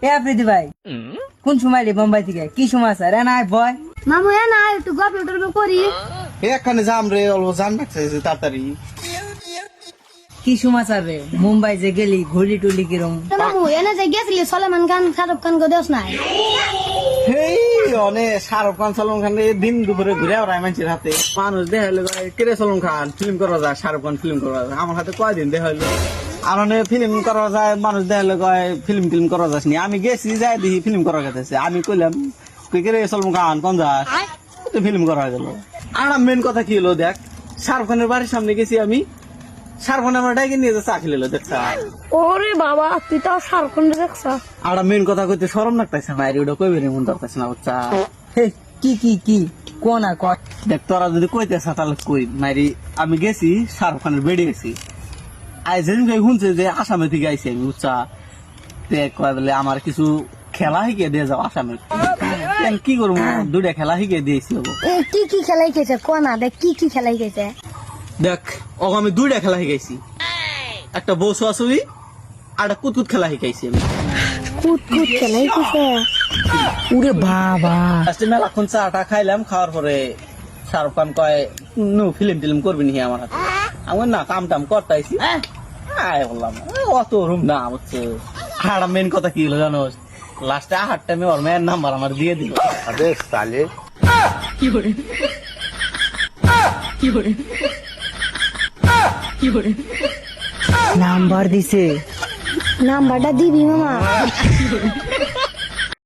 এ আফ্রিদি ভাই কোন সময় রে বোম্বাই থেকে কি সমাচার না ভয় মামু এ না একটু গল্প টল্প করি। এখানে যাম রে অল্প জান রাখছে তাড়াতাড়ি। কি সমাচার রে মুম্বাই যে গেলি ঘুরি টুলি কিরম মামু এনে যে গেছিলি সলমান খান শাহরুখ খান গো দেশ নাই। এই অনেক শাহরুখ খান সলমান খান দিন দুপুরে ঘুরে ওরাই মানুষের হাতে মানুষ দেখাইলো কেরে সলমান খান ফিল্ম করা যায়, শাহরুখ খান ফিল্ম করা যায়। আমার হাতে কয়দিন দেখাইলো আর ফিল্ম করা যায়, মানুষ দেখাইলো কয় ফিল্ম টিল্ম করা যাসনি। আমি গেছি যাই দেখি ফিল্ম করা গেছে। আমি কইলাম তুই কেরে সলমান খান কোন যাস, ফিল্ম করা গেল। আর মেন কথা কি হলো দেখ, শাহরুখ খানের বাড়ির সামনে গেছি আমি, শাহরুখ খান আমার ডাইকে নিয়ে চা খেলে দেখছা। ওরে বাবা তুই তো শাহরুখ খান দেখছ। আর মেন কথা কইতে শরম লাগতেছে না, ওটা কইবে নি মন ধরতেছে না বাচ্চা। হে কি কি কি কোন আর কর দেখ তোরা যদি কইতেছ তাহলে কই মাইরি। আমি গেছি শাহরুখ খানের বেড়ে গেছি, আই যেদিন শুনছে যে আসামে থেকে আইসি আমি বুঝছা। কয় বলে আমার কিছু খেলা শিখে দিয়ে যাও আসামে। কি করবো, দুইটা খেলা শিখে দিয়েছি। কি কি খেলাই খেয়েছে কোনা দেখ কি কি খেলাই খেয়েছে। দেখ ও আমি দুইটা খেলা শিখাইছি, একটা বউ ছোয়াছুই আর একটা কুতকুত খেলা শিখাইছি আমি। কুত কুত খেলাই খেয়েছে। উরে বাবা লাস্টে মেলাক্ষণ চাটা খাইলাম, খাওয়ার পরে শাহরুখ খান কয় নু ফিল্ম টিল্ম করবি নি আমার হাতে। আমি না কাম টাম করতেছি বললাম অত রুম না হচ্ছে। আর মেন কথা কি হলো জানো, লাস্টে আহার টাইমে ওর মেয়ের নাম্বার আমার দিয়ে দিল। अबे साले কি করে কি করে কি করে নাম্বার দিছে নাম্বারটা দিবি মামা।